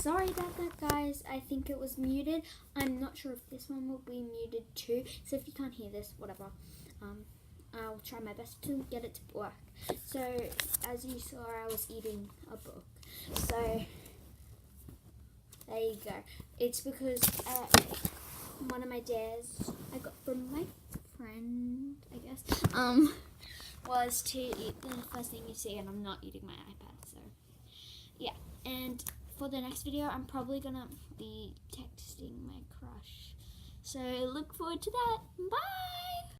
Sorry about that, guys. I think it was muted. I'm not sure if this one will be muted too. So if you can't hear this, whatever. I'll try my best to get it to work. So as you saw, I was eating a book. So there you go. It's because one of my dares I got from my friend, I guess, was to eat the first thing you see, and I'm not eating my iPad. So yeah, and for the next video, I'm probably gonna be texting my crush. So look forward to that. Bye!